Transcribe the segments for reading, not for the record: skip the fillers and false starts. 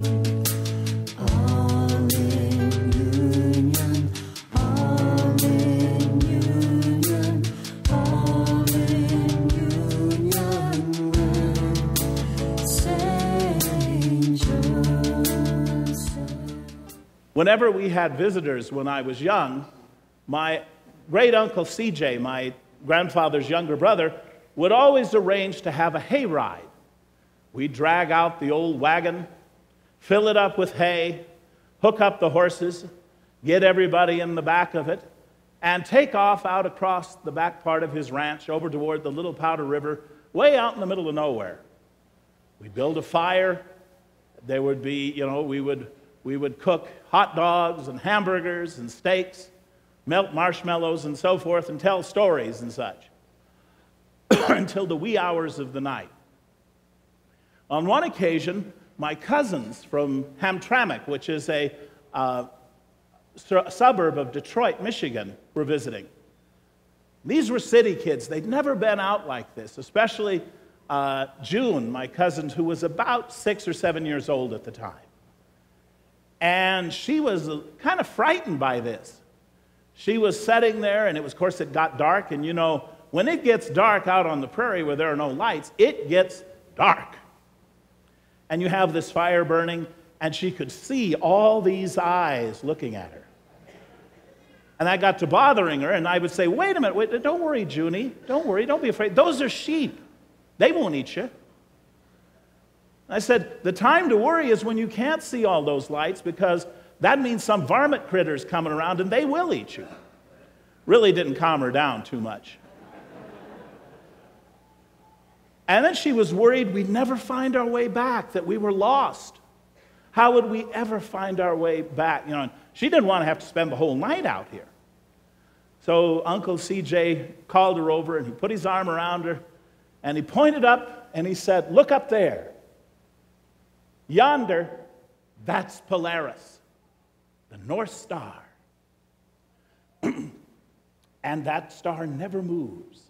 All in union, all in union, all in union with Saint Joseph. Whenever we had visitors when I was young, my great-uncle CJ, my grandfather's younger brother, would always arrange to have a hayride. We'd drag out the old wagon, fill it up with hay, hook up the horses, get everybody in the back of it, and take off out across the back part of his ranch over toward the Little Powder River, way out in the middle of nowhere. We'd build a fire. There would be, we would cook hot dogs and hamburgers and steaks, melt marshmallows and so forth, and tell stories and such until the wee hours of the night. On one occasion, my cousins from Hamtramck, which is a suburb of Detroit, Michigan, were visiting. These were city kids. They'd never been out like this, especially June, my cousin, who was about 6 or 7 years old at the time. And she was kind of frightened by this. She was sitting there, and of course, it got dark. And when it gets dark out on the prairie where there are no lights, it gets dark. And you have this fire burning, and she could see all these eyes looking at her. And I got to bothering her, and I would say, wait a minute, wait, don't worry, Junie. Don't worry, don't be afraid. Those are sheep. They won't eat you. I said, the time to worry is when you can't see all those lights, because that means some varmint critter's coming around, and they will eat you. Really didn't calm her down too much. And then she was worried we'd never find our way back, that we were lost. How would we ever find our way back? And she didn't want to have to spend the whole night out here. So Uncle CJ called her over, and he put his arm around her, and he pointed up, and he said, look up there. Yonder, that's Polaris, the North Star. And that star never moves.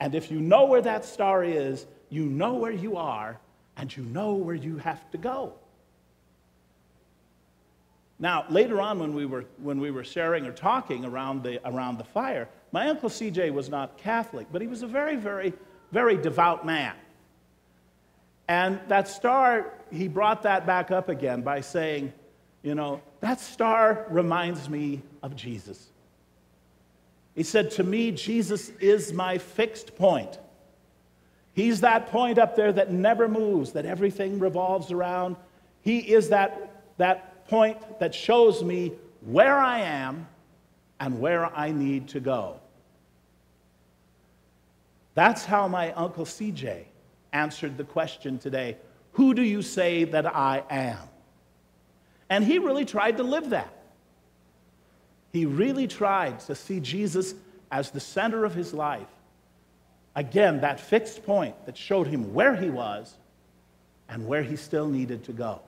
And if you know where that star is, you know where you are, and you know where you have to go. Now, later on when we were sharing or talking around the fire, my Uncle CJ was not Catholic, but he was a very, very, very devout man. And that star, he brought that back up again by saying, that star reminds me of Jesus. He said, to me, Jesus is my fixed point. He's that point up there that never moves, that everything revolves around. He is that point that shows me where I am and where I need to go. That's how my Uncle CJ answered the question today, who do you say that I am? And he really tried to live that. He really tried to see Jesus as the center of his life. Again, that fixed point that showed him where he was and where he still needed to go.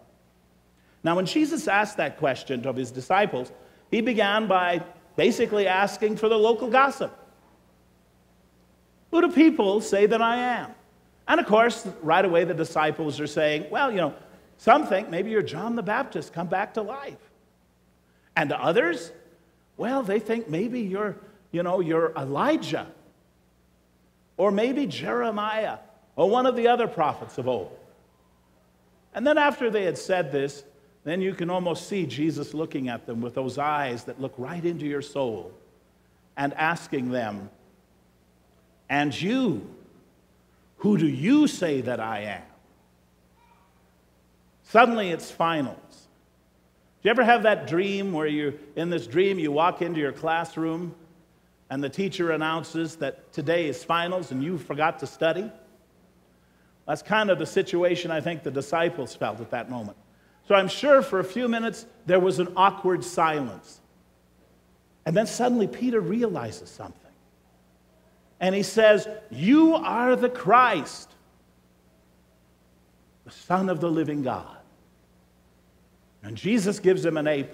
Now, when Jesus asked that question of his disciples, he began by basically asking for the local gossip. Who do people say that I am? And of course, right away the disciples are saying, well, some think maybe you're John the Baptist come back to life. And to others, well, they think maybe you're Elijah, or maybe Jeremiah, or one of the other prophets of old. And then after they had said this, then you can almost see Jesus looking at them with those eyes that look right into your soul and asking them, and you, who do you say that I am? Suddenly it's finals. Do you ever have that dream where in this dream you walk into your classroom and the teacher announces that today is finals and you forgot to study? That's kind of the situation I think the disciples felt at that moment. So I'm sure for a few minutes there was an awkward silence. And then suddenly Peter realizes something. And he says, you are the Christ, the Son of the living God. And Jesus gives him an A+.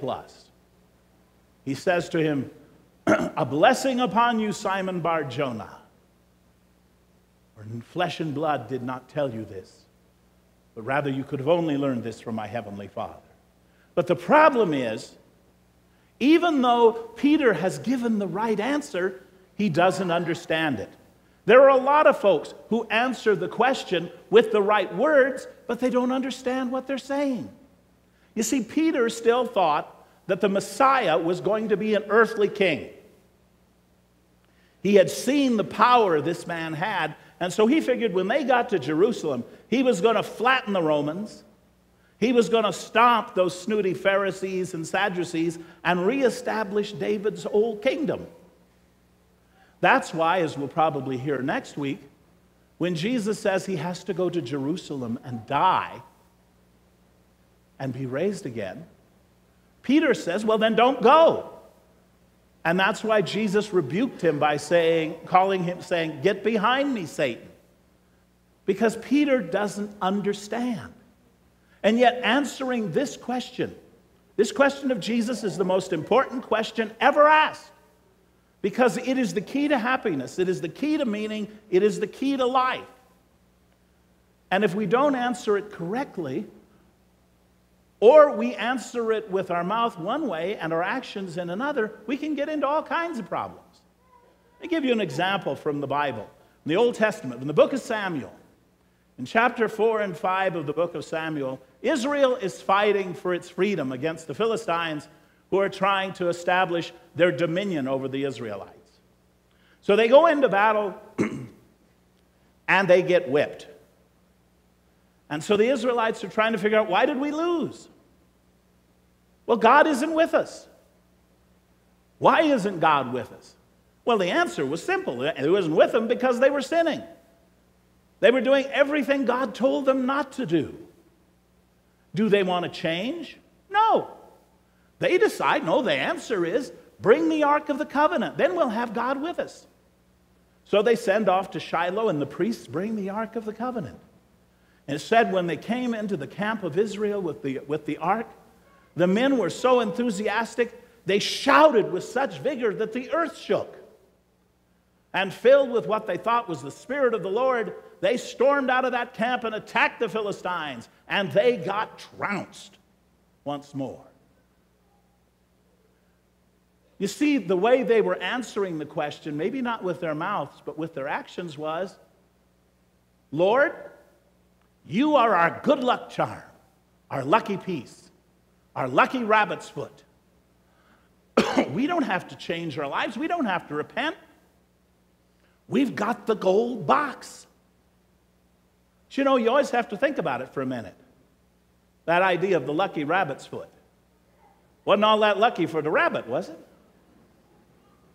He says to him, a blessing upon you, Simon Bar-Jonah. For flesh and blood did not tell you this, but rather you could have only learned this from my heavenly Father. But the problem is, even though Peter has given the right answer, he doesn't understand it. There are a lot of folks who answer the question with the right words, but they don't understand what they're saying. You see, Peter still thought that the Messiah was going to be an earthly king. He had seen the power this man had, and so he figured when they got to Jerusalem, he was going to flatten the Romans. He was going to stomp those snooty Pharisees and Sadducees and reestablish David's old kingdom. That's why, as we'll probably hear next week, when Jesus says he has to go to Jerusalem and die and be raised again, Peter says, well, then don't go. And that's why Jesus rebuked him by calling him, get behind me, Satan. Because Peter doesn't understand. And yet answering this question of Jesus is the most important question ever asked. Because it is the key to happiness, it is the key to meaning, it is the key to life. And if we don't answer it correctly, or we answer it with our mouth one way and our actions in another, we can get into all kinds of problems. Let me give you an example from the Bible. In the Old Testament, in the book of Samuel, in chapter 4 and 5 of the book of Samuel, Israel is fighting for its freedom against the Philistines who are trying to establish their dominion over the Israelites. So they go into battle and they get whipped. And so the Israelites are trying to figure out, why did we lose? Well, God isn't with us. Why isn't God with us? Well, the answer was simple. He wasn't with them because they were sinning. They were doing everything God told them not to do. Do they want to change? No. They decide, no, the answer is, bring the Ark of the Covenant. Then we'll have God with us. So they send off to Shiloh, and the priests bring the Ark of the Covenant. And it said when they came into the camp of Israel with the Ark, the men were so enthusiastic, they shouted with such vigor that the earth shook. And filled with what they thought was the Spirit of the Lord, they stormed out of that camp and attacked the Philistines, and they got trounced once more. You see, the way they were answering the question, maybe not with their mouths, but with their actions was, Lord, you are our good luck charm, our lucky piece, our lucky rabbit's foot. We don't have to change our lives. We don't have to repent. We've got the gold box. But you know, you always have to think about it for a minute. That idea of the lucky rabbit's foot. Wasn't all that lucky for the rabbit, was it?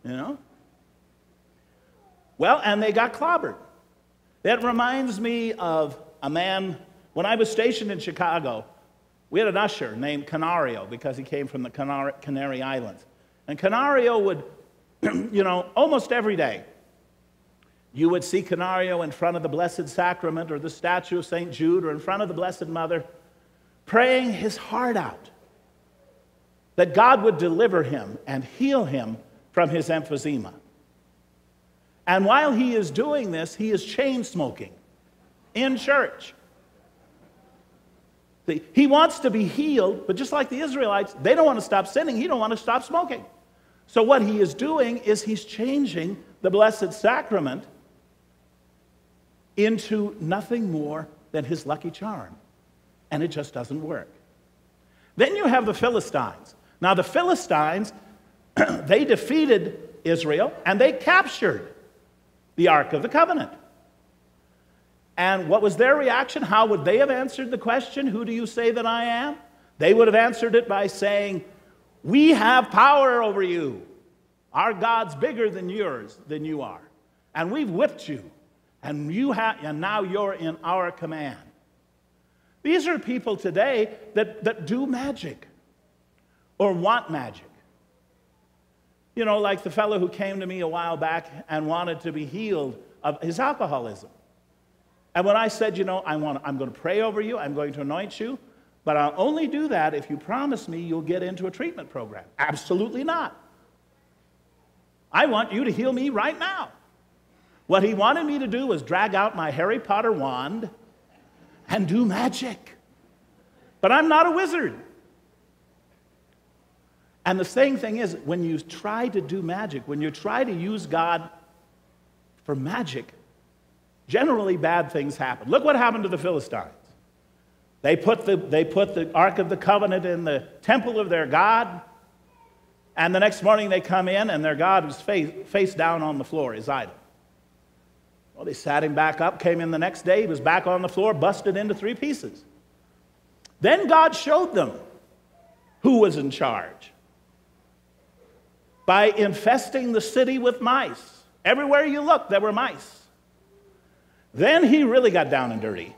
You know? Well, and they got clobbered. That reminds me of a man, when I was stationed in Chicago, we had an usher named Canario because he came from the Canary Islands. And Canario would, almost every day, you would see Canario in front of the Blessed Sacrament or the statue of St. Jude or in front of the Blessed Mother, praying his heart out that God would deliver him and heal him from his emphysema. And while he is doing this, he is chain smoking in church. See, he wants to be healed, but just like the Israelites, they don't want to stop sinning. He don't want to stop smoking. So what he is doing is he's changing the Blessed Sacrament into nothing more than his lucky charm. And it just doesn't work. Then you have the Philistines. Now the Philistines, they defeated Israel and they captured the Ark of the Covenant. And what was their reaction? How would they have answered the question, who do you say that I am? They would have answered it by saying, we have power over you. Our God's bigger than yours, than you are. And we've whipped you. And now you're in our command. These are people today that do magic or want magic. You know, like the fellow who came to me a while back and wanted to be healed of his alcoholism. And when I said, I'm going to pray over you, I'm going to anoint you, but I'll only do that if you promise me you'll get into a treatment program. Absolutely not. I want you to heal me right now. What he wanted me to do was drag out my Harry Potter wand and do magic. But I'm not a wizard. And the same thing is, when you try to do magic, when you try to use God for magic, generally bad things happen. Look what happened to the Philistines. They put the Ark of the Covenant in the temple of their God, and the next morning they come in and their God was face down on the floor, his idol. Well, they sat him back up, came in the next day, he was back on the floor, busted into 3 pieces. Then God showed them who was in charge by infesting the city with mice. Everywhere you looked, there were mice. Then he really got down and dirty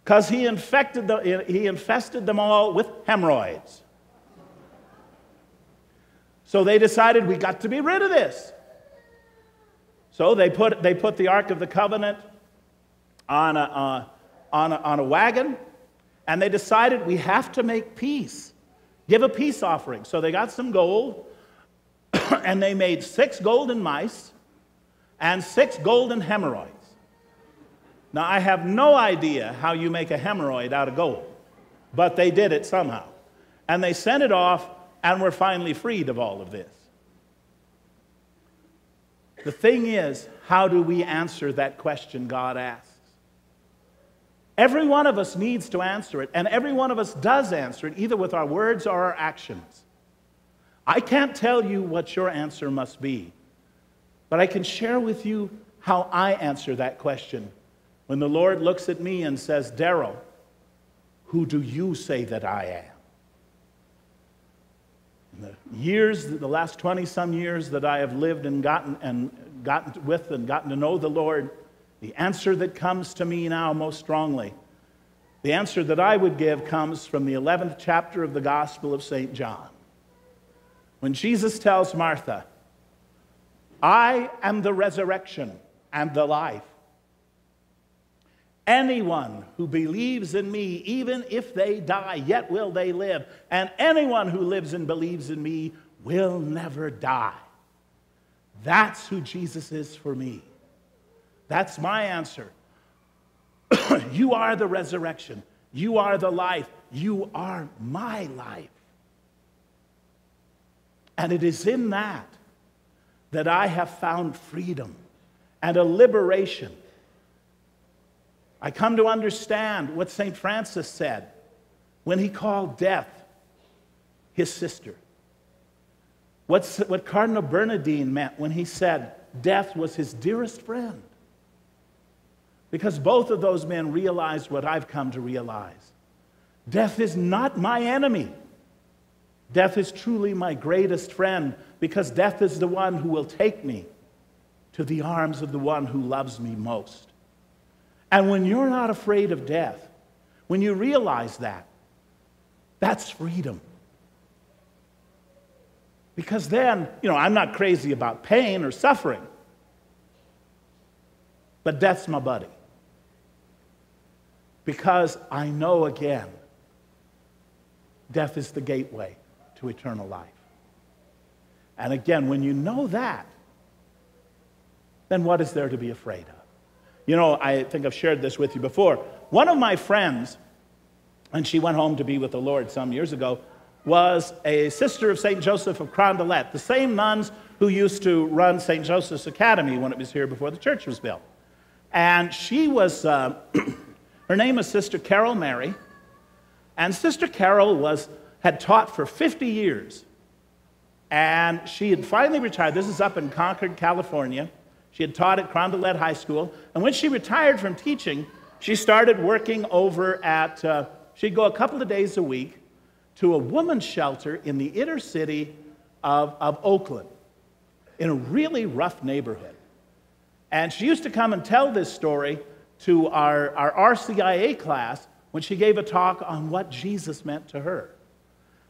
because he infested them all with hemorrhoids. So they decided, we got to be rid of this. So they put the Ark of the Covenant on a wagon, and they decided we have to make peace, give a peace offering. So they got some gold, and they made 6 golden mice and 6 golden hemorrhoids. Now, I have no idea how you make a hemorrhoid out of gold, but they did it somehow. And they sent it off, and we're finally freed of all of this. The thing is, how do we answer that question God asks? Every one of us needs to answer it, and every one of us does answer it, either with our words or our actions. I can't tell you what your answer must be, but I can share with you how I answer that question when the Lord looks at me and says, Daryl, who do you say that I am? The last 20-some years that I have lived and gotten to know the Lord, the answer that comes to me now most strongly, the answer that I would give comes from the 11th chapter of the Gospel of St. John. When Jesus tells Martha, I am the resurrection and the life. Anyone who believes in me, even if they die, yet will they live. And anyone who lives and believes in me will never die. That's who Jesus is for me. That's my answer. You are the resurrection. You are the life. You are my life. And it is in that I have found freedom and a liberation. I come to understand what St. Francis said when he called death his sister. What Cardinal Bernardine meant when he said death was his dearest friend. Because both of those men realized what I've come to realize. Death is not my enemy. Death is truly my greatest friend, because death is the one who will take me to the arms of the one who loves me most. And when you're not afraid of death, when you realize that, that's freedom. Because then, I'm not crazy about pain or suffering, but death's my buddy. Because I know again, death is the gateway to eternal life. And again, when you know that, then what is there to be afraid of? I think I've shared this with you before. One of my friends, and she went home to be with the Lord some years ago, was a sister of St. Joseph of Carondelet, the same nuns who used to run St. Joseph's Academy when it was here before the church was built. And she was, her name is Sister Carol Mary, and Sister Carol had taught for 50 years. And she had finally retired. This is up in Concord, California. She had taught at Carondelet High School. And when she retired from teaching, she started working over at, she'd go a couple of days a week to a woman's shelter in the inner city of Oakland, in a really rough neighborhood. And she used to come and tell this story to our RCIA class when she gave a talk on what Jesus meant to her.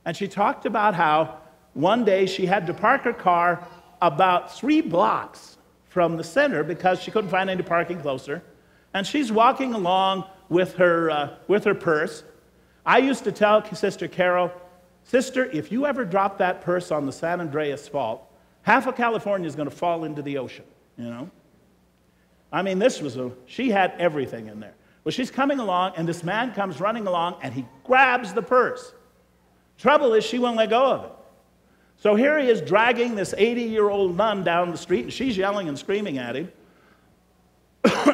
And she talked about how one day she had to park her car about 3 blocks from the center because she couldn't find any parking closer. And she's walking along with her purse. I used to tell Sister Carol, Sister, if you ever drop that purse on the San Andreas Fault, half of California is going to fall into the ocean, I mean, she had everything in there. Well, she's coming along, and this man comes running along, and he grabs the purse. Trouble is, she won't let go of it. So here he is dragging this 80-year-old nun down the street, and she's yelling and screaming at him.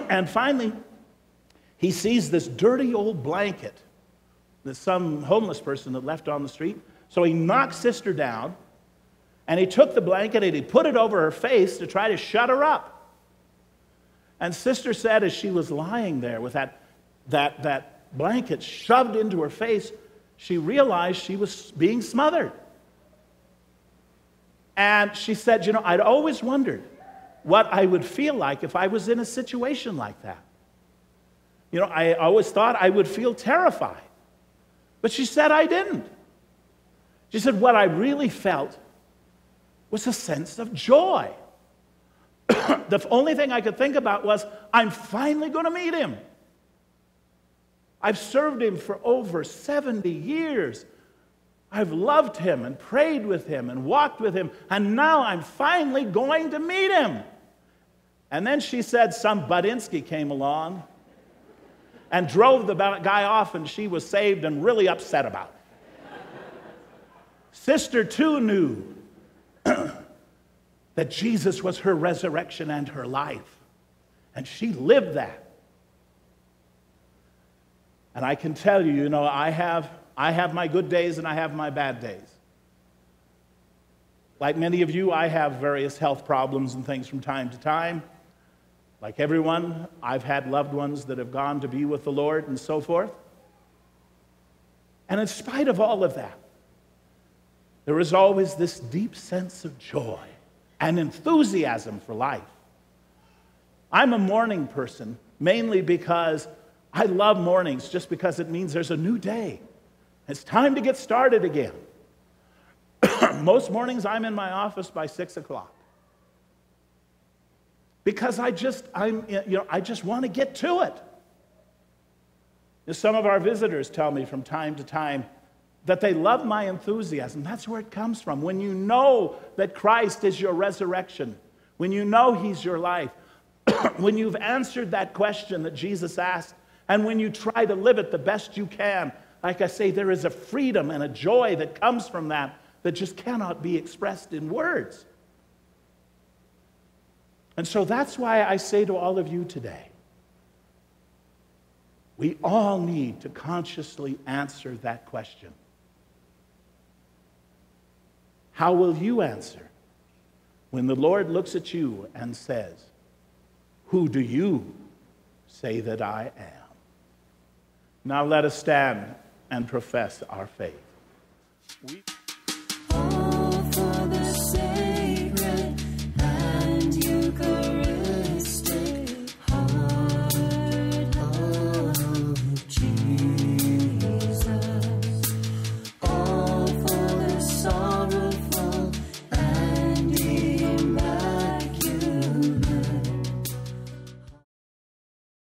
And finally, he sees this dirty old blanket that some homeless person had left on the street. So he knocked Sister down, and he took the blanket and he put it over her face to try to shut her up. And Sister said, as she was lying there with that blanket shoved into her face, she realized she was being smothered. And she said, you know, I'd always wondered what I would feel like if I was in a situation like that. You know, I always thought I would feel terrified. But she said I didn't. She said what I really felt was a sense of joy. The only thing I could think about was, I'm finally going to meet him. I've served him for over 70 years. I've loved him and prayed with him and walked with him, and now I'm finally going to meet him. And then she said some Budinsky came along and drove the guy off, and she was saved and really upset about it. Sister too knew that Jesus was her resurrection and her life, and she lived that. And I can tell you, you know, I have my good days and I have my bad days. Like many of you, I have various health problems and things from time to time. Like everyone, I've had loved ones that have gone to be with the Lord and so forth. And in spite of all of that, there is always this deep sense of joy and enthusiasm for life. I'm a morning person, mainly because I love mornings, just because it means there's a new day. It's time to get started again. Most mornings I'm in my office by 6 o'clock. Because I just want to get to it. Some of our visitors tell me from time to time that they love my enthusiasm. That's where it comes from. When you know that Christ is your resurrection, when you know He's your life, when you've answered that question that Jesus asked, and when you try to live it the best you can, like I say, there is a freedom and a joy that comes from that just cannot be expressed in words. And so that's why I say to all of you today, we all need to consciously answer that question. How will you answer when the Lord looks at you and says, "Who do you say that I am?" Now let us stand and profess our faith.